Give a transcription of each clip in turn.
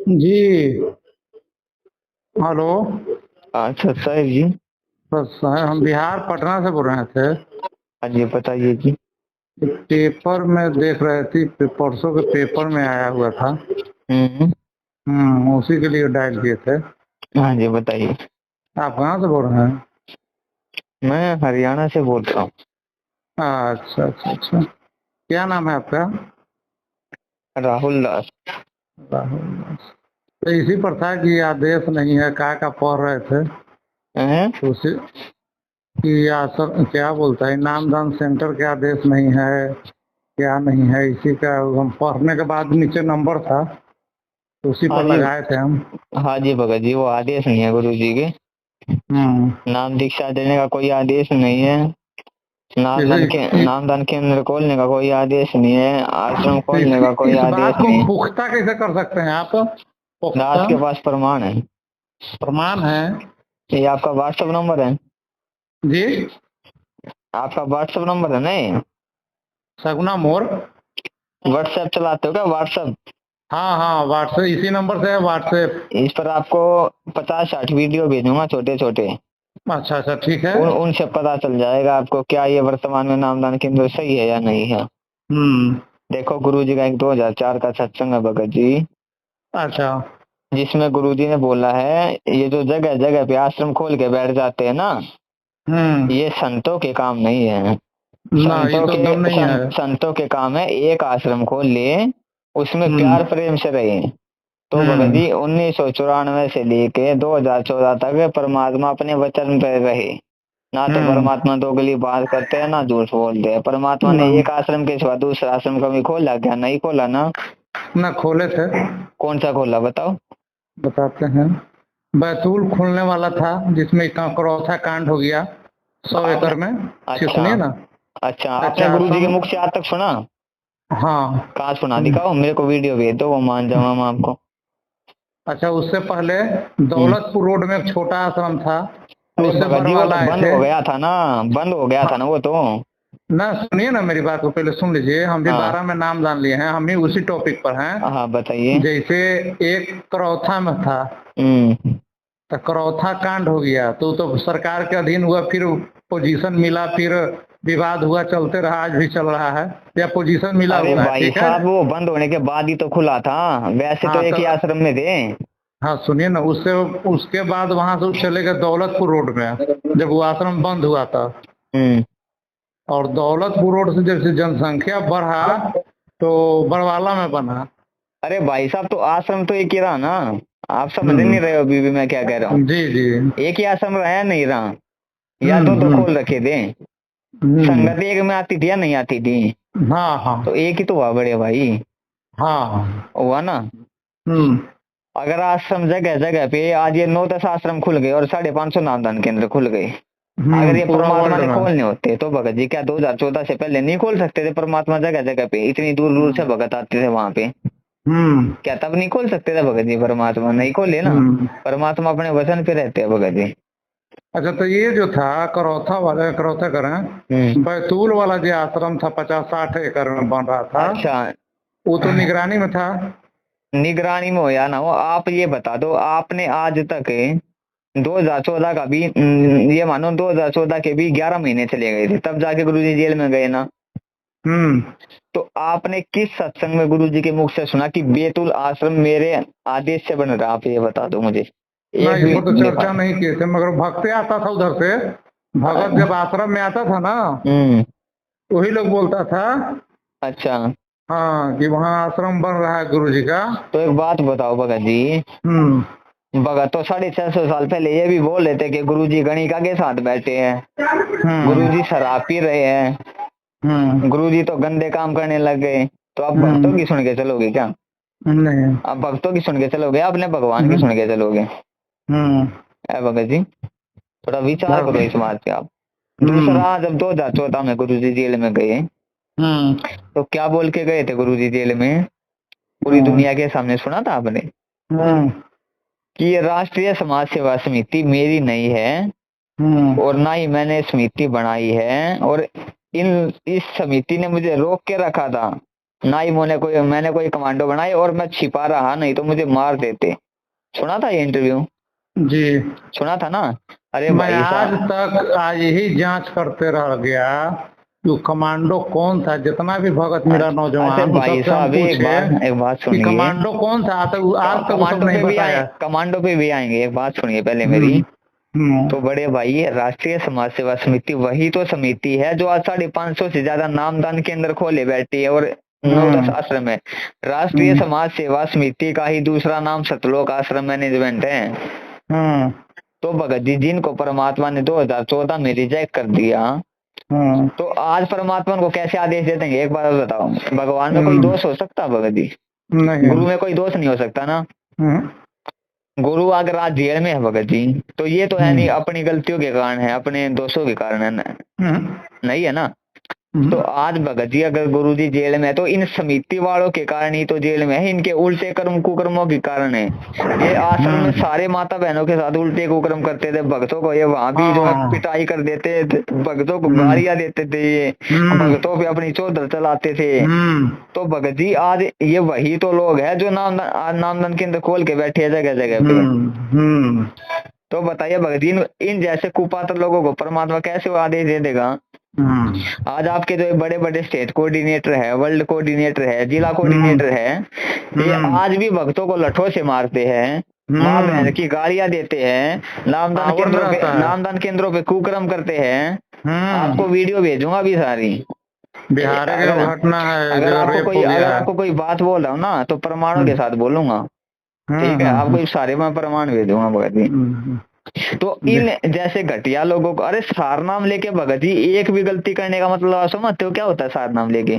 जी। Hello. अच्छा साहिब जी। बस हम बिहार पटना से बोल रहे थे। हाँ जी बताइए जी। पेपर में देख रहे थे, परसों के पेपर में आया हुआ था। हम्म। उसी के लिए डायल किए थे। हाँ जी बताइए। आप कहाँ से बोल रहे हैं? मैं हरियाणा से बोल रहा हूँ। अच्छा अच्छा अच्छा। क्या नाम है आपका? राहुल दास। राहुल दास। तो इसी पर था कि आदेश नहीं है, का पढ़ रहे थे हैं? तो उसी कि सर क्या बोलता है, नामदान सेंटर के आदेश नहीं है, क्या नहीं है, इसी का हम पढ़ने के बाद नीचे नंबर था तो उसी हाँ पर जी। लगाए थे हम। हाँ जी भगत जी, वो आदेश नहीं है गुरु जी के। हम्म। नाम दीक्षा देने का कोई आदेश नहीं है। इसे नामदान केंद्र खोलने का कोई आदेश नहीं है। आश्रम खोलने इसकी का कोई इस बात आदेश को नहीं। पुख्ता कैसे कर सकते हैं आप? पुख्ता दास के पास प्रमाण है। प्रमाण है? ये आपका व्हाट्सएप नंबर है। जी। आपका व्हाट्सएप नंबर है नहीं? सगुना मोड़। व्हाट्सएप चलाते हो क्या? व्हाट्सएप। हाँ हाँ, व्हाट्सएप इसी नंबर से है, व्हाट्सएप। इस पर आपको 50-60 वीडियो भेजूंगा छोटे छोटे। अच्छा अच्छा, ठीक है। उनसे पता चल जाएगा आपको क्या ये वर्तमान में नामदान केंद्र सही है या नहीं है। हम्म। देखो गुरु जी का एक 2004 का सत्संग है भगत जी, अच्छा। जिसमें गुरु जी ने बोला है ये जो जगह जगह पे आश्रम खोल के बैठ जाते हैं ना, हम्म। ये संतों के काम नहीं है। ना, ये तो एकदम नहीं है। संतों के काम है एक आश्रम खोल लिए, उसमें हम्म। प्यार प्रेम से रहे। तो भगत हम्म। जी 1994 से लेके 2014 तक परमात्मा अपने वचन पे रहे। ना तो हम्म। परमात्मा दोगली बात करते हैं ना झूठ बोलते हैं। परमात्मा ने ना, एक आश्रम के सिवा दूसरा आश्रम कभी खोला क्या? नहीं खोला ना। ना खोले थे। कौन सा खोला बताओ? बताते हैं। बैतूल खुलने वाला था जिसमें करौथा कांड हो गया 100 एकड़ आपने में। अच्छा। सुनिए ना। अच्छा आपने अच्छा गुरु जी के आश्रम। मुख से आज तक सुना? हाँ। कहाँ सुना? हम्म। दिखाओ मेरे को, वीडियो भेज दो, वो मान जाऊंगा मैं आपको। अच्छा, उससे पहले हम्म। दौलतपुर रोड में एक छोटा आश्रम था तो अरे उससे भगत जी वो तो बरवाला आए बंद थे। हो गया था ना। बंद हो गया था ना हाँ। वो तो। ना, सुनिए ना, मेरी बात को पहले सुन लीजिए। हम भी हाँ 12 में नाम जान लिए हैं, हम भी उसी टॉपिक पर हैं। हाँ बताइए। जैसे एक करौथा में था हम्म। तो करौथा कांड हो गया तो सरकार के अधीन हुआ, फिर पोजीशन मिला, फिर विवाद हुआ, चलते रहा, आज भी चल रहा है, या पोजीशन मिला अरे हुआ है, भाई ठीक है। साहब वो बंद होने के बाद ही तो खुला था। वैसे तो हाँ एक तो ही आश्रम में थे। हाँ, सुनिए ना, उससे उसके बाद वहां से चले गए दौलतपुर रोड में, जब वो आश्रम बंद हुआ था। हम्म। और दौलतपुर रोड से जैसे जनसंख्या बढ़ा तो बड़वाला में बना। अरे भाई साहब तो आश्रम तो एक ही रहा ना। आप समझ हम्म। नहीं रहे हो अभी भी मैं क्या कह रहा हूँ। जी जी। एक ही आश्रम रहा नहीं रहा। या दो हम्म। खोल रखे थे। हम्म। संगत एक में आती थी या नहीं आती थी? हाँ हाँ। तो एक ही तो हुआ बड़े भाई। हाँ। हुआ ना। हम्म। अगर आश्रम जगह जगह पे आज ये 9-10 आश्रम खुल गए और 550 नामदान केंद्र खुल गए, अगर ये पूरा परमात्मा वर्ल्ड ने में। खोलने होते तो भगत जी क्या 2014 से पहले नहीं खोल सकते थे? परमात्मा जगह जगह पे इतनी दूर दूर से हम्म। भगत आते थे वहां पे। हम्म। क्या तब नहीं खोल सकते थे भगत जी? परमात्मा नहीं खोले ना। हम्म। परमात्मा अपने वचन पे रहते हैं भगत जी। अच्छा, तो ये जो था करौथा वाला, करौथा करें, हम्म। बैतूल वाला जो आश्रम था 50-60 एकड़ में बन रहा था, अच्छा। वो तो निगरानी में था। निगरानी में हो या ना हो, आप ये बता दो आपने आज तक 2014 का भी ये मानो 2014 के भी 11 महीने चले गए थे तब जाके गुरुजी जेल में गए ना। हम्म। तो आपने किस सत्संग में गुरुजी के मुख से सुना कि बैतूल आश्रम मेरे आदेश से बन रहा? आप ये बता दो मुझे। ना, एक इस भी पर तो दिखा। चर्चा नहीं किए थे, मगर भक्त आता था उधर से। भगत जब आश्रम में आता था ना, हम्म। वही लोग बोलता था। अच्छा। हाँ, कि वहाँ आश्रम बन रहा है गुरु जी का। तो एक बात बताओ भगत जी। हम्म। भगत तो 650 साल पहले ये भी बोल रहे थे कि गुरुजी गणिका के साथ बैठे हैं, हम्म। गुरुजी शराब पी रहे हैं, हम्म। गुरुजी तो गंदे काम करने लग गए। तो आप भक्तों हम्म। की सुन के चलोगे क्या? नहीं। आप भक्तों की सुन के चलोगे, अपने भगवान की हम्म। सुन के चलोगे? हम्म। है भगत जी, थोड़ा विचार करो इस बात पे आप। हम्म। दूसरा, जब 2014 में गुरुजी जेल में गए हम्म। तो क्या बोल के गए थे गुरुजी जेल में? पूरी हम्म। दुनिया के सामने सुना था आपने हम्म। कि ये राष्ट्रीय समाज सेवा समिति मेरी नहीं है हम्म। और ना ही मैंने समिति बनाई है, और इन इस समिति ने मुझे रोक के रखा था ना ही मैंने कोई कमांडो बनाई, और मैं छिपा रहा नहीं तो मुझे मार देते। सुना था ये इंटरव्यू? जी सुना था ना? अरे मैं भाई आज साहब, तक आज यही जांच करते रह गया कि वो कमांडो कौन था। जितना भी भगत मेरा अच्छा नौजवान वो भाई सबसे हम साहब, पूछे एक बात कि सुनिए। कमांडो कौन था, आज तक वो सब कमांडो नहीं पे भी आए, बताया। कमांडो पे भी आएंगे, एक बात सुनिए पहले मेरी। हम्म हम्म तो बड़े भाई, राष्ट्रीय समाज सेवा समिति वही तो समिति है जो आज 550 से ज्यादा नामदान केंद्र खोले बैठी है, और 9-10 हम्म आश्रम है। राष्ट्रीय हम्म समाज सेवा समिति का ही दूसरा नाम सतलोक आश्रम मैनेजमेंट है। हम्म तो भगत जी, जिनको परमात्मा ने 2014 में रिजेक्ट कर दिया, हम्म तो आज परमात्मा को कैसे आदेश दे देंगे? एक बार बताओ, भगवान में कोई हम्म, दोष हो सकता भगत जी? नहीं। गुरु में कोई दोष नहीं हो सकता ना। हम्म गुरु अगर आज जेल में है भगत जी, तो ये तो है नहीं हम्म अपनी गलतियों के कारण है, अपने दोषों के कारण है हम्म नहीं है ना। तो हम्म आज भगत जी अगर गुरु जी जेल में है, तो इन समिति वालों के कारण ही तो जेल में है, इनके उल्टे कर्म कुकर्मों के कारण है। ये आश्रम में सारे माता बहनों के साथ उल्टे कुकर्म करते थे, भक्तों को ये वहां बीच में हाँ, पिटाई कर देते थे, भक्तों को हम्म गालियां देते थे, ये हम्म भक्तों पे अपनी चौधर चलाते थे। हम्म तो भगत जी, आज ये वही तो लोग है जो नामदान केंद्र खोल के बैठे हैं जगह जगह पे। हम्म तो बताइए भगत जी, इन जैसे कुपात्र लोगों को परमात्मा कैसे वो आदेश दे देगा? हम्म आज आपके जो बड़े बड़े स्टेट कोऑर्डिनेटर है, वर्ल्ड कोऑर्डिनेटर है, जिला कोऑर्डिनेटर है, ये आज भी भक्तों को लठों से मारते हैं, माँ बहन की गालियां देते हैं, नामदान केंद्रों पे कुकर्म करते हैं। आपको वीडियो भेजूंगा भी सारी। बिहार की घटना है, अगर जगह रेप हो अगर गया है। आपको कोई बात बोल रहा हूँ ना, तो प्रमाणों के साथ बोलूंगा। ठीक है, आपको सारे मैं प्रमाण भेजूंगा भगत जी। तो इन जैसे घटिया लोगों को, अरे सार नाम लेके भगत जी एक भी गलती करने का मतलब आप समझते हो क्या होता है? सार नाम लेके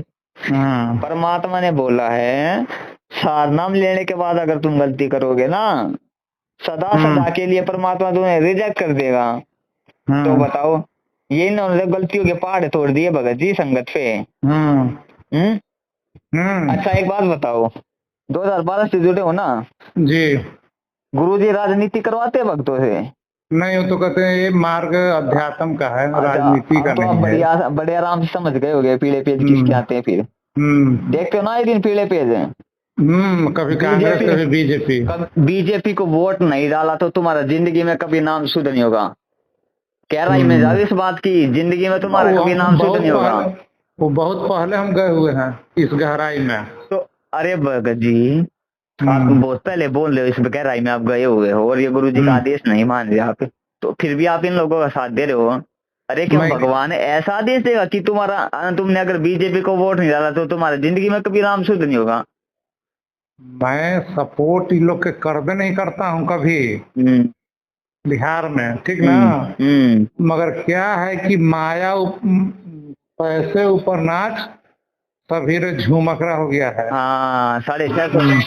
परमात्मा ने बोला है, सार नाम लेने के बाद अगर तुम गलती करोगे ना, सदा सदा के लिए परमात्मा तुम्हें रिजेक्ट कर देगा। तो बताओ, ये इन्होंने गलतियों के पहाड़ तोड़ दिए भगत जी संगत पे। अच्छा एक बात बताओ, 2012 से जुड़े हो ना जी? गुरु जी राजनीति करवाते भक्तों से? नहीं, वो तो कहते हैं ये मार्ग अध्यात्म का है, राजनीति का तो आप नहीं है। बड़े आराम से समझ गए होगे पीले पेज किसके आते हैं फिर। देखते हो ना एक दिन पीले पेज है। कभी कांग्रेस कभी बीजेपी। बीजेपी को वोट नहीं डाला तो तुम्हारा जिंदगी में कभी नाम शुद्ध नहीं होगा। कह रहा मैं ज्यादा इस बात की, जिंदगी में तुम्हारा कभी नाम शुद्ध नहीं होगा। वो बहुत पहले हम गए हुए हैं इस गहराई में। तो अरे भगत जी, आप बहुत पहले बोल रहे हो इस गहराई में आप गए हुए हो, और ये गुरु जी का आदेश नहीं मान रहे आप, तो फिर भी आप इन लोगों का साथ दे रहे हो। अरे क्यों भगवान ऐसा आदेश देगा कि तुमने अगर बीजेपी को वोट नहीं डाला तो तुम्हारा जिंदगी में कभी नाम शुद्ध नहीं होगा? मैं सपोर्ट इन लोग के करबे नहीं करता हूँ कभी बिहार में, ठीक ना। मगर क्या है कि माया पैसे ऊपर नाच सभी झूमकरा हो गया है। हाँ, 650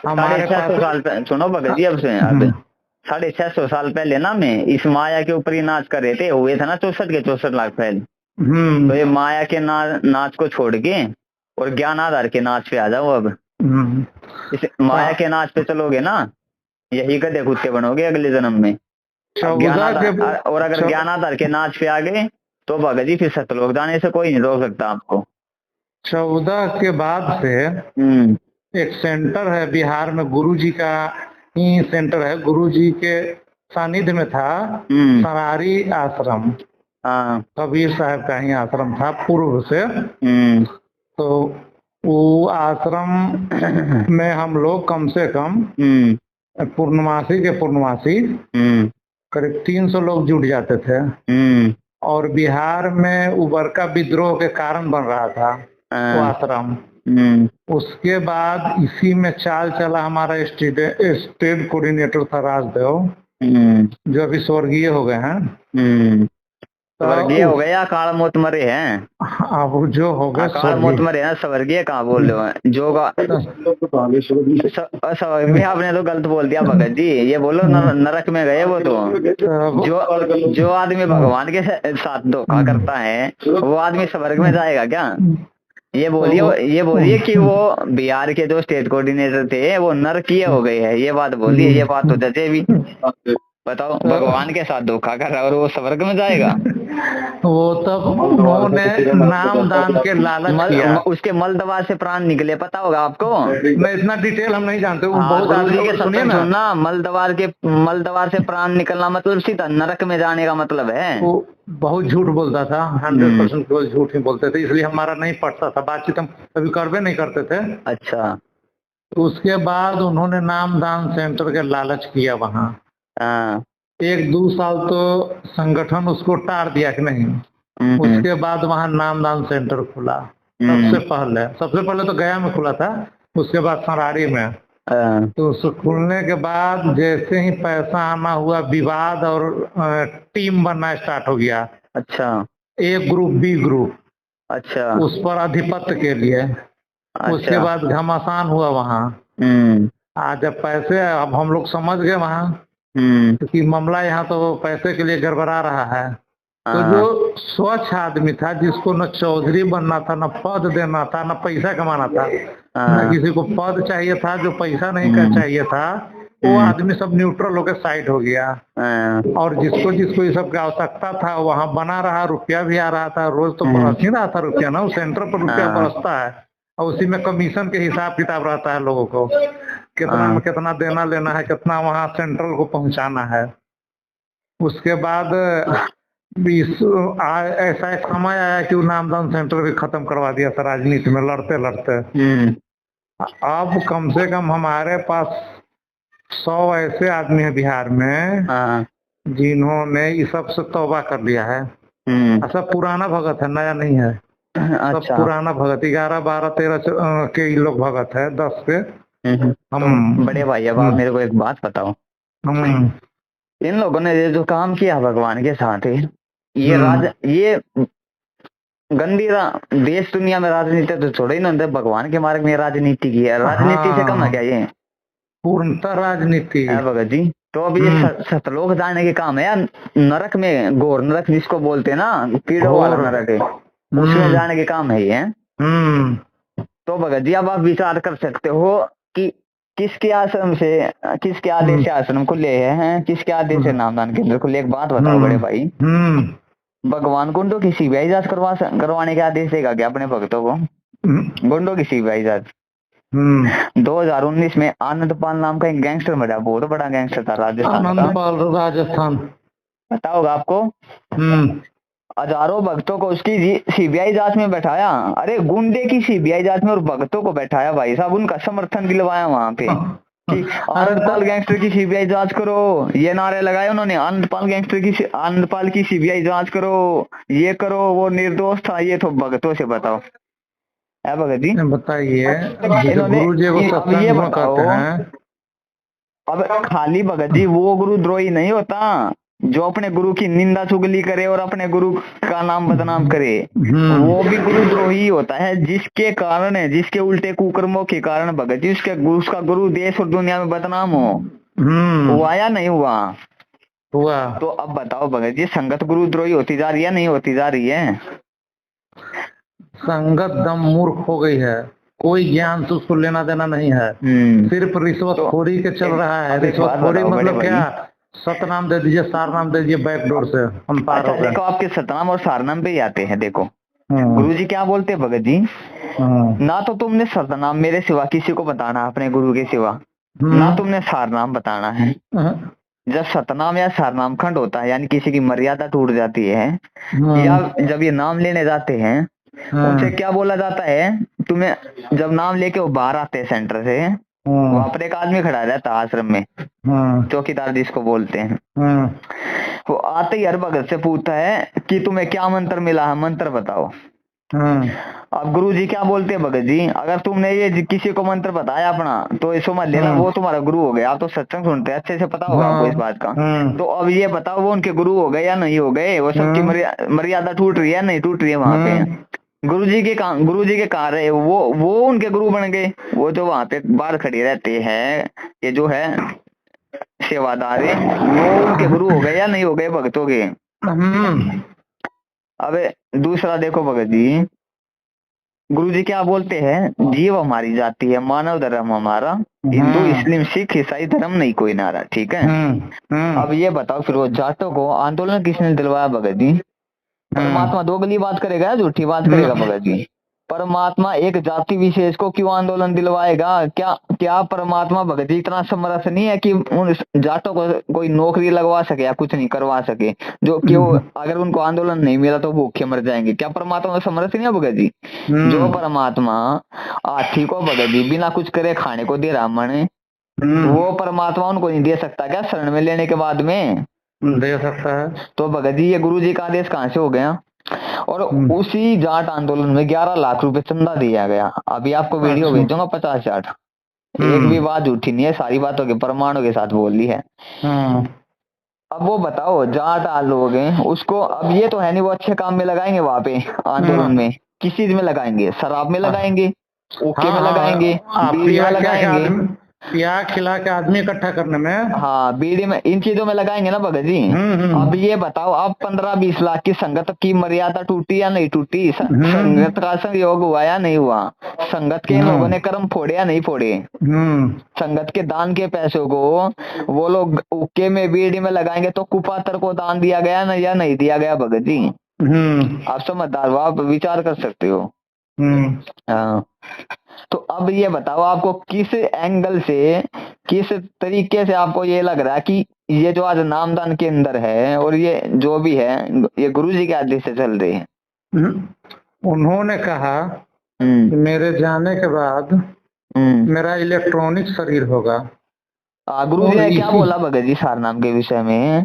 हमारे 600 साल सुनो भगत जी, अब से 650 साल पहले ना मैं इस माया के ऊपर ही नाच कर रहे थे, हुए थे ना 64 के 64 लाख पहले। तो ये माया के नाच को छोड़ के और ज्ञान आधार के नाच पे आ जाओ। अब इस माया के नाच पे चलोगे ना, यही गधे कुत्ते बनोगे अगले जन्म में। और अगर ज्ञान आधार के नाच पे आ गए तो भगत जी फिर सतलोक जाने से कोई नहीं रोक सकता आपको। 14 के बाद से एक सेंटर है बिहार में, गुरुजी का ही सेंटर है। गुरुजी के सानिध्य में था सरारी आश्रम, कबीर साहब का ही आश्रम था पूर्व से। तो वो आश्रम में हम लोग कम से कम पूर्णमासी के पूर्णमासी करीब 300 लोग जुट जाते थे। और बिहार में उबरका विद्रोह के कारण बन रहा था वो आश्रम। उसके बाद इसी में चाल चला हमारा स्टेट कोऑर्डिनेटर था राजदेव, जो अभी स्वर्गीय हो गए हैं। स्वर्गीय हो गए या काल मौत मरे हैं? अब जो हो गए काल मौत मरे हैं, स्वर्गीय कहाँ बोल रहे हो? जो आपने तो गलत बोल दिया भगत जी, ये बोलो नरक में गए वो तो। जो आदमी भगवान के साथ धोखा करता है वो आदमी स्वर्ग में जाएगा क्या? ये बोलिए कि वो बिहार के जो स्टेट कोऑर्डिनेटर थे वो नरकीय हो गए हैं, ये बात बोलिए। ये बात तो जचे भी बताओ, भगवान के साथ धोखा कर रहा है और वो स्वर्ग में जाएगा? वो तब उन्होंने नाम दान के लालच किया, उसके मलद्वार से प्राण निकले, पता होगा आपको? मैं इतना डिटेल हम नहीं जानते, बहुत गुरुजी के सुनिए ना, मलद्वार से प्राण निकलना मतलब सीधा नरक में जाने का मतलब है। वो बहुत झूठ बोलता था, 100% झूठ ही बोलते थे, इसलिए हमारा नहीं पड़ता था, बातचीत हम कभी करवे नहीं करते थे। अच्छा। तो उसके बाद उन्होंने नाम दान सेंटर के लालच किया वहाँ। 1-2 साल तो संगठन उसको टार दिया कि नहीं। उसके बाद वहाँ नाम दान सेंटर खुला। सबसे पहले तो गया में खुला था, उसके बाद सरारी में। तो उसको खुलने के बाद जैसे ही पैसा आना हुआ, विवाद और टीम बनना स्टार्ट हो गया। अच्छा। ए ग्रुप, बी ग्रुप, अच्छा, उस पर आधिपत्य के लिए। अच्छा। उसके बाद घमासान हुआ वहाँ। आज जब पैसे, अब हम लोग समझ गए वहाँ कि मामला यहाँ तो पैसे के लिए गड़बड़ा रहा है। तो जो स्वच्छ आदमी था, जिसको न चौधरी बनना था, न पद देना था, न पैसा कमाना था, न किसी को पद चाहिए था, जो पैसा नहीं का चाहिए था, वो आदमी सब न्यूट्रल होकर साइड हो गया। और जिसको जिसको ये सब की आवश्यकता था वहाँ बना रहा, रुपया भी आ रहा था, रोज तो बरस ही रहा था रुपया ना, उस सेंटर पर रुपया बरसता है और उसी में कमीशन के हिसाब किताब रहता है, लोगों को कितना में कितना देना लेना है, कितना वहाँ सेंट्रल को पहुँचाना है। उसके बाद ऐसा एक समय आया कि वो नामदान सेंटर भी खत्म करवा दिया था, राजनीति में लड़ते लड़ते। अब कम से कम हमारे पास 100 ऐसे आदमी है बिहार में जिन्होंने इस सब से तौबा कर लिया है। सब पुराना भगत है, नया नहीं है। सब पुराना भगत, 11, 12, 13 के लोग भगत है, 10 के। हम तो बड़े भाई, अब आप मेरे को एक बात बताओ, इन लोगों ने जो काम किया भगवान के साथ है, ये गंदी देश दुनिया में राजनीति तो छोड़ो, इन्होंने भगवान के मार्ग में राजनीति की है। राजनीति से कम है क्या ये? पूर्णतः राजनीति है भगत जी। तो अब ये सतलोक जाने के काम है या नरक में, घोर नरक जिसको बोलते हैं ना, कीड़ों वाला नरक है, उसमें जाने के काम है ये। तो भगत जी अब आप विचार कर सकते हो कि किसके आश्रम से, किसके आदेश से आश्रम खुले हैं, किसके आदेश से नामदान केंद्र खुले? एक बात बताओ बड़े भाई, भगवान गुंडों की सीबीआई जांच करवाने के आदेश देगा क्या अपने भक्तों को? गुंडों की सीबीआई जांच 2019 में आनंदपाल नाम का एक गैंगस्टर मरा, बहुत बड़ा गैंगस्टर था राजस्थान, पता होगा आपको? हजारों भक्तों को उसकी सीबीआई जांच में बैठाया। अरे गुंडे की सीबीआई जांच में और भक्तों को बैठाया भाई साहब, उनका समर्थन दिलवाया वहां पे कि आनंदपाल गैंगस्टर की सीबीआई जांच करो, ये नारे लगाए उन्होंने, आनंदपाल की सीबीआई जांच करो, ये करो, वो निर्दोष था, ये तो भक्तों से बताओ है भगत जी, बताइए। ये बताओ, अब खाली भगत जी वो गुरुद्रोही नहीं होता जो अपने गुरु की निंदा चुगली करे और अपने गुरु का नाम बदनाम करे, वो भी गुरुद्रोही होता है, जिसके कारण है, जिसके उल्टे कुकर्मों के कारण भगत जी उसका गुरु देश और दुनिया में बदनाम हो। हुआ या नहीं हुआ? हुआ। तो अब बताओ भगत जी, संगत गुरुद्रोही होती जा रही है, नहीं होती जा रही है? संगत दम मूर्ख हो गई है, कोई ज्ञान से उसको लेना देना नहीं है, सिर्फ रिश्वतखोरी के चल रहा है। रिश्वतखोरी मतलब क्या? सतनाम दे दीजिए, सारनाम दे दीजिए, बैकडोर से हम पार हो गए। देखो आपके सतनाम और सारनाम पे ही आते हैं। देखो गुरुजी क्या बोलते हैं भगत जी, ना तो तुमने सतनाम मेरे सिवा किसी को बताना अपने गुरु के सिवा, ना तुमने सारनाम बताना है। जब सतनाम या सारनाम खंड होता है, यानी किसी की मर्यादा टूट जाती है, या जब ये नाम लेने जाते हैं उनसे क्या बोला जाता है, तुम्हें जब नाम लेके वो बाहर आते हैं सेंटर से, वहां पर एक आदमी खड़ा रहता है आश्रम में, चौकीदार जिसको बोलते हैं, वो आते ही हर भगत से पूछता है कि तुम्हें क्या मंत्र मिला है, मंत्र बताओ। अब गुरु जी क्या बोलते हैं भगत जी, अगर तुमने ये किसी को मंत्र बताया अपना तो समझ लेना वो तुम्हारा गुरु हो गया। आप तो सत्संग सुनते हैं, अच्छे से पता होगा आपको इस बात का। तो अब ये बताओ वो उनके गुरु हो गए या नहीं हो गए? वो सबकी मर्यादा टूट रही है नहीं टूट रही है? वहां पे गुरु जी के कहाँ रहे वो उनके गुरु बन गए। वो जो वहां पे बाहर खड़े रहते हैं, ये जो है सेवादार, वो उनके गुरु हो गए या नहीं हो गए भक्तों के? अब दूसरा देखो भगत जी, गुरुजी क्या बोलते हैं, जीव हमारी जाति है, मानव धर्म हमारा, हिंदू मुस्लिम सिख ईसाई धर्म नहीं कोई नारा, ठीक है। अब ये बताओ फिर वो जाटों को आंदोलन किसने दिलवाया भगत जी? परमात्मा दोगली बात करेगा या झूठी बात करेगा भगत जी? परमात्मा एक जाति विशेष को क्यों आंदोलन दिलवाएगा? क्या क्या परमात्मा भगत जी इतना समर्थ नहीं है कि उन जाटों को कोई नौकरी लगवा सके या कुछ नहीं करवा सके, जो क्यों अगर उनको आंदोलन नहीं मिला तो भूखे मर जाएंगे? क्या परमात्मा समर्थ नहीं है भगत जी? जो परमात्मा हाथी को भगत जी बिना कुछ करे खाने को दे रहा मन, वो परमात्मा उनको नहीं दे सकता क्या शरण में लेने के बाद में? दे सकता है। तो भगत जी ये गुरु जी का आदेश कहाँ से हो गया? और उसी जाट आंदोलन में 11 लाख रुपए चंदा दिया गया। अभी आपको वीडियो भेजूंगा 50 जाट, एक भी बात झूठी नहीं है, सारी बातों के प्रमाणों के साथ बोल ली है। अब वो बताओ जाट लोग हैं उसको, अब ये तो है नहीं वो अच्छे काम में लगाएंगे वहां पे आंदोलन में, किस चीज में लगाएंगे? शराब में लगाएंगे, ओके में लगाएंगे, बीड़ी में लगाएंगे, या खिला के आदमी इकट्ठा करने में, हाँ बीड़ी में, इन चीजों में लगाएंगे ना भगत जी। अब ये बताओ अब 15-20 लाख की संगत की मर्यादा टूटी या नहीं टूटी? संगत का संयोग हुआ या नहीं हुआ? संगत के लोगों ने कर्म फोड़े या नहीं फोड़े? संगत के दान के पैसों को वो लोग उक्के में बीड़ी में लगाएंगे तो कुपात्र को दान दिया गया ना या नहीं दिया गया भगत जी? आप समझदार हो, आप विचार कर सकते हो। हाँ तो अब ये बताओ आपको किस एंगल से, किस तरीके से आपको ये लग रहा है कि ये जो आज नामदान के अंदर है और ये जो भी है ये गुरुजी के आदेश से चल रही है? उन्होंने कहा कि मेरे जाने के बाद मेरा इलेक्ट्रॉनिक शरीर होगा। गुरुजी ने क्या बोला भगत जी सारनाम के विषय में?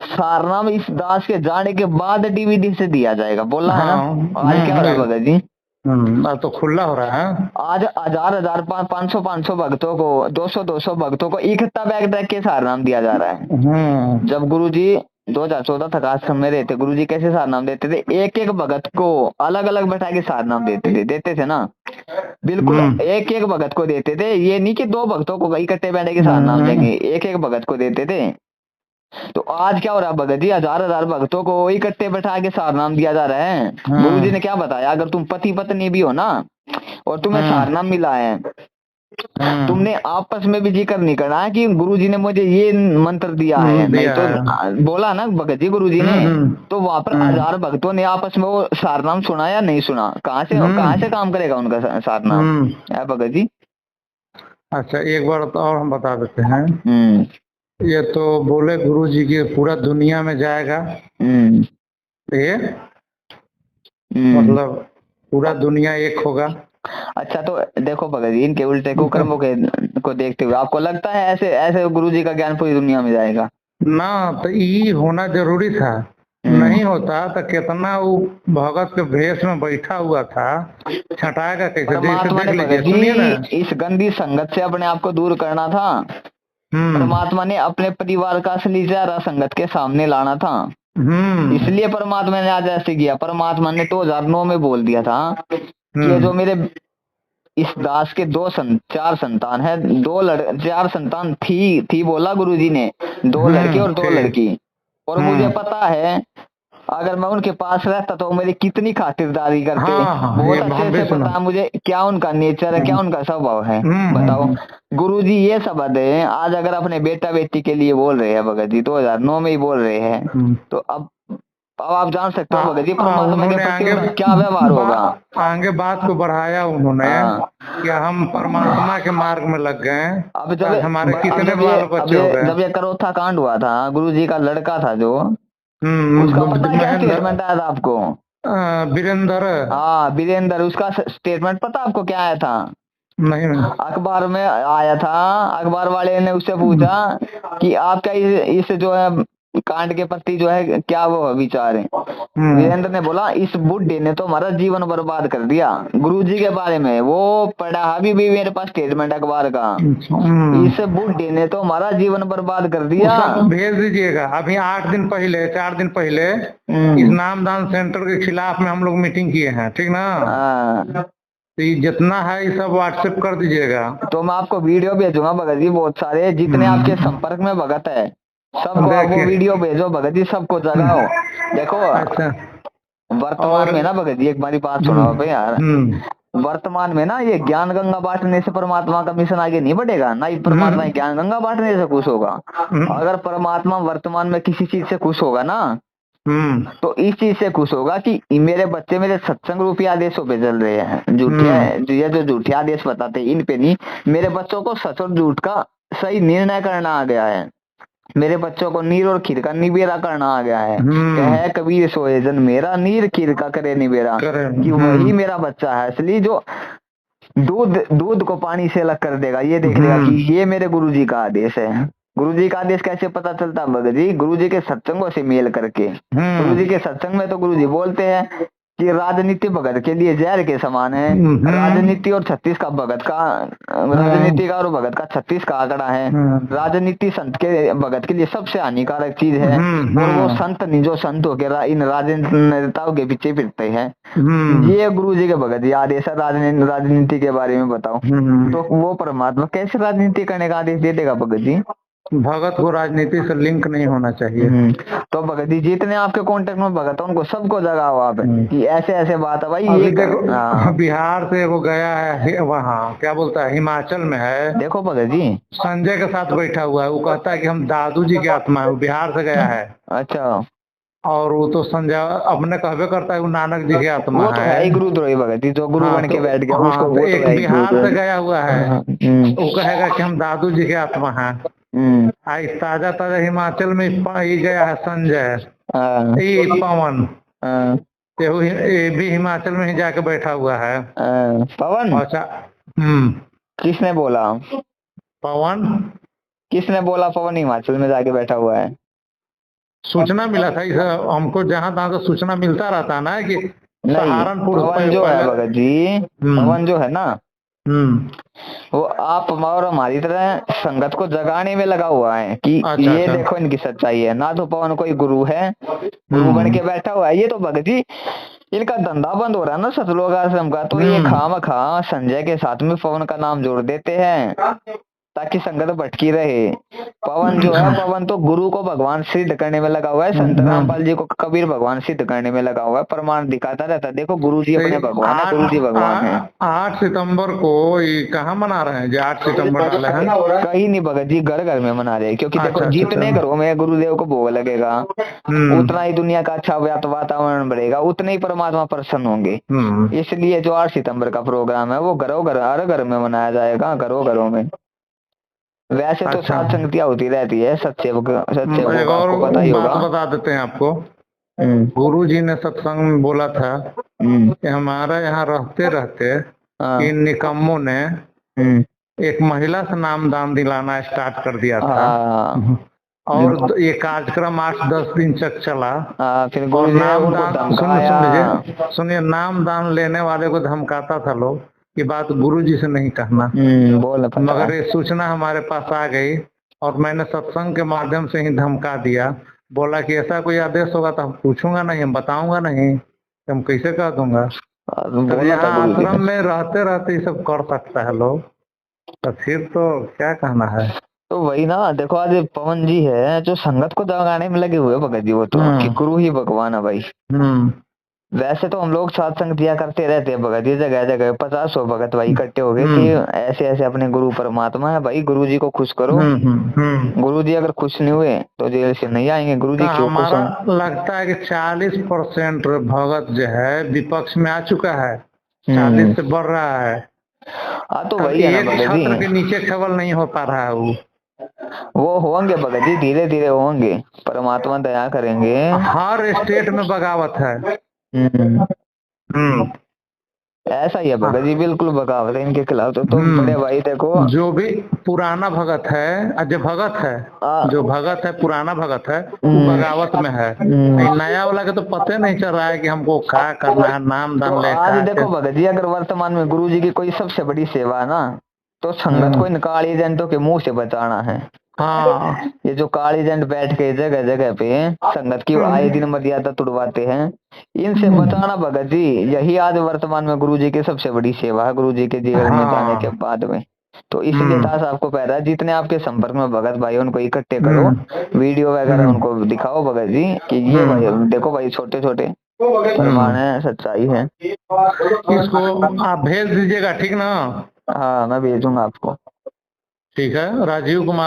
सारनाम इस दास के जाने के बाद डीवीडी से दिया जाएगा बोला है ना। आज क्या हो रहा है भगत जी? आज तो खुला हो रहा है। आज 1000 500 भक्तों को 200 भक्तों को इकट्ठा बैग रख के सारनाम दिया जा रहा है। जब गुरुजी 2014 तक आश्रम में रहते, गुरुजी कैसे सारनाम देते थे? एक एक भगत को अलग अलग बैठा के सारनाम देते थे ना, बिल्कुल एक एक भगत को देते थे। ये नहीं कि 2 भक्तों को इकट्ठे बैठे के सारनाम देंगे, एक एक भगत को देते थे। तो आज क्या हो रहा है भगत जी? 1000 भक्तों को इकट्ठे बैठा के सारनाम दिया जा रहा है। गुरु जी ने क्या बताया? अगर तुम पति पत्नी भी हो ना और तुम्हें सारनाम मिला है, तुमने आपस में भी जिक्र नहीं करना है कि गुरु जी ने मुझे ये मंत्र दिया है, नहीं तो बोला ना भगत जी गुरु जी ने, तो वहां पर 1000 भक्तों ने आपस में वो सारनाम सुना या नहीं सुना? कहाँ से काम करेगा उनका सारनाम है भगत जी? अच्छा एक बार और हम बता देते हैं। ये तो बोले गुरुजी की पूरा दुनिया में जाएगा, ये मतलब पूरा दुनिया एक होगा। अच्छा तो देखो भगत जी इनके उल्टे कुकर्मों को देखते हुए आपको लगता है ऐसे ऐसे गुरुजी का ज्ञान पूरी दुनिया में जाएगा ना? तो ये होना जरूरी था, नहीं होता तो कितना वो भगत के भेष में बैठा हुआ था, छटाएगा कैसे? परमात्मा ने इस गंदी संगत से अपने आप को दूर करना था। परमात्मा ने अपने परिवार का असली चेहरा संगत के सामने लाना था, इसलिए परमात्मा ने आज ऐसे किया। परमात्मा ने 2009 में बोल दिया था कि जो मेरे इस दास के 4 संतान है, 4 संतान थी बोला गुरुजी ने, 2 लड़के और 2 लड़की। और मुझे पता है अगर मैं उनके पास रहता तो मेरी कितनी खातिरदारी करते। बहुत अच्छे से पता है मुझे क्या उनका नेचर है, क्या उनका स्वभाव है। बताओ गुरुजी ये शब्द है आज अगर अपने बेटा बेटी के लिए बोल रहे हैं भगत जी, 2009 में ही बोल रहे हैं, तो अब आप जान सकते हो भगत जी परमात्मा के प्रति क्या व्यवहार होगा। आगे बात को बढ़ाया उन्होंने कि हम परमात्मा के मार्ग में लग गए। अब जब हमारे कितने बाल बच्चे हो गए। जब ये करोथा कांड हुआ था, गुरुजी का लड़का था जो, उसका पता है क्या स्टेटमेंट आया था आपको? वीरेंद्र। हाँ वीरेंद्र, उसका स्टेटमेंट पता आपको क्या आया था? नहीं अखबार में आया था। अखबार वाले ने उससे पूछा कि आपका इस जो है कांड के प्रति जो है क्या वो विचार है? वीरेंद्र ने बोला इस बुढ़े ने तो हमारा जीवन बर्बाद कर दिया। गुरुजी के बारे में वो पढ़ा, अभी भी मेरे पास स्टेटमेंट अखबार का, इस बुढ़े ने तो हमारा जीवन बर्बाद कर दिया। भेज दीजिएगा। अभी 4 दिन पहले इस नामदान सेंटर के खिलाफ में हम लोग मीटिंग किए हैं, ठीक ना? तो जितना है ये सब व्हाट्सएप कर दीजिएगा। तो मैं आपको वीडियो भेजूंगा भगत जी, बहुत सारे जितने आपके संपर्क में भगत है सबको आप वो वीडियो भेजो भगत जी, सबको जगाओ। देखो अच्छा वर्तमान में ना भगत जी एक बारी बात सुना भाई यार, वर्तमान में ना ये ज्ञान गंगा बांटने से परमात्मा का मिशन आगे नहीं बढ़ेगा, ना ही परमात्मा ज्ञान गंगा बांटने से खुश होगा। अगर परमात्मा वर्तमान में किसी चीज से खुश होगा ना, तो इस चीज से खुश होगा कि मेरे बच्चे मेरे सत्संग रूपी आदेशों पे चल रहे हैं, झूठे ये जो झूठे आदेश बताते हैं इन पे नहीं, मेरे बच्चों को सच और झूठ का सही निर्णय करना आ गया है, मेरे बच्चों को नीर और खीर का निबेरा करना आ गया है। कहे कबीर सोए जन मेरा, नीर खीर का करे निबेरा, कि वही मेरा बच्चा है असली जो दूध को पानी से अलग कर देगा, ये देख लेगा कि ये मेरे गुरुजी का आदेश है। गुरुजी का आदेश कैसे पता चलता भगत जी? गुरुजी के सत्संगों से मेल करके। गुरुजी के सत्संग में तो गुरुजी बोलते हैं कि राजनीति भगत के लिए जहर के समान है, राजनीति और 36 का भगत का, राजनीति का और भगत का 36 का आंकड़ा है, राजनीति संत के भगत के लिए सबसे हानिकारक चीज है, और वो संत नहीं जो संत होकर इन राजनेताओं के पीछे फिरते हैं। ये गुरुजी के भगत ये आदेश है राजनीति के बारे में बताओ, तो वो परमात्मा कैसे राजनीति करने का आदेश दे देगा भगत जी? भगत को राजनीति से लिंक नहीं होना चाहिए। तो भगत जी जितने आपके कांटेक्ट में भगत है उनको सबको जगाओ आप कि ऐसे ऐसे बात है भाई। ये देखो बिहार से वो गया है वहाँ क्या बोलता है हिमाचल में है, देखो भगत जी संजय के साथ बैठा हुआ है, वो कहता है कि हम दादू जी की आत्मा है, वो बिहार से गया है। अच्छा, और वो तो संजय अपने कहबे करता है वो नानक जी की आत्मा है, गुरुद्रोही भगत जी जो गुरु बन के बैठ गया उसको, तो एक बिहार से गया हुआ है, वो कहेगा कि हम दादू जी की आत्मा है। आज ताजा ताजा हिमाचल में ही गया है संजय, ये पवन, ये भी हिमाचल में ही जाके बैठा हुआ है। पवन? अच्छा, किसने बोला पवन? किसने बोला पवन हिमाचल में जाके बैठा हुआ है? सूचना मिला था इस हमको, जहाँ तहाँ तो सूचना मिलता रहता ना कि सहारनपुर पवन जो है भगत जी, पवन जो है ना वो आप और हमारी तरह संगत को जगाने में लगा हुआ है कि ये देखो इनकी सच्चाई है। ना तो पवन कोई गुरु है, गुरु बन के बैठा हुआ है, ये तो भगत जी इनका धंधा बंद हो रहा है ना सतलोक आश्रम का, तो ये खामखा संजय के साथ में पवन का नाम जोड़ देते हैं ताकि संगत भटकी रहे। पवन जो है, पवन तो गुरु को भगवान सिद्ध करने में लगा हुआ है, संत रामपाल जी को कबीर भगवान सिद्ध करने में लगा हुआ है, प्रमाण दिखाता रहता है। देखो गुरु जी अपने भगवान है, गुरु जी भगवान है। 8 सितंबर को कहाँ मना रहे हैं? 8 सितंबर डाले हैं कहीं नहीं भगत जी, घर घर में मना रहे हैं, क्योंकि देखो जितने घरों में गुरुदेव को भोग लगेगा उतना ही दुनिया का अच्छा वातावरण बढ़ेगा, उतने ही परमात्मा प्रसन्न होंगे। इसलिए जो 8 सितंबर का प्रोग्राम है वो घरों घर हर घर में मनाया जाएगा, घरों घरों में। वैसे तो सात संगतियां होती रहती है, सत्सेवक आपको पता ही होगा। बता देते हैं आपको, गुरु जी ने सत्संग में बोला था कि हमारा यहाँ रहते रहते इन निकम्मों ने एक महिला से नाम दान दिलाना स्टार्ट कर दिया था, और ये कार्यक्रम 8-10 दिन तक चला। फिर नाम दान सुनिए, नाम दान लेने वाले को धमकाता था लोग, ये बात गुरुजी से नहीं कहना, मगर ये सूचना हमारे पास आ गई और मैंने सत्संग के माध्यम से ही धमका दिया, बोला कि ऐसा कोई आदेश होगा तो हम पूछूंगा नहीं, हम बताऊंगा नहीं, हम कैसे कह दूंगा। यहाँ आश्रम में रहते रहते ये सब कर सकता है लोग, तो फिर तो क्या कहना है। तो वही ना, देखो आज पवन जी है जो संगत को जगाने में लगे हुए भगत जी, वो तो कि गुरु ही भगवान है भाई। वैसे तो हम लोग सत्संग दिया करते रहते हैं भगत जी, जगह जगह 50 भगत भाई इकट्ठे हो गए कि ऐसे ऐसे अपने गुरु परमात्मा है भाई, गुरु जी को खुश करो। गुरु जी अगर खुश नहीं हुए तो जेल से नहीं आएंगे। गुरु जी क्यों खुश हों? लगता है कि 40% भगत जो है विपक्ष में आ चुका है, 40 से बढ़ रहा है। तो वही है ना भगत जी, के नीचे खबल नहीं हो पा रहा है वो होंगे भगत जी, धीरे धीरे होंगे, परमात्मा दया करेंगे। हर स्टेट में बगावत है। ऐसा ही है भगत जी, बिल्कुल बगावत है इनके खिलाफ। तो बड़े भाई देखो, जो भी पुराना भगत है, जो भगत है, जो भगत है पुराना भगत है वो बगावत में है। नया वाला के तो पता नहीं चल रहा है कि हमको क्या करना है, नाम दान ले। आज देखो भगत जी, अगर वर्तमान में गुरु जी की कोई सबसे बड़ी सेवा है ना, तो संगत को इन काली एजेंटों के मुंह से बचाना है। ये जो काली एजेंट बैठ के जगह जगह पे संगत की आए दिन मर्यादा तुड़वाते हैं, इनसे बचाना भगत जी, यही आज वर्तमान में गुरु जी की सबसे बड़ी सेवा है, गुरु जी के जीवन में जाने के बाद में। तो इसलिए दास आपको कह रहा है, जितने आपके संपर्क में भगत भाई उनको इकट्ठे करो, वीडियो वगैरह उनको दिखाओ भगत जी कि ये भाई देखो भाई, छोटे छोटे प्रमाण है, सच्चाई है। इसको आप भेज दीजिएगा, ठीक ना? हाँ मैं भेजूंगा आपको। ठीक है, राजीव कुमार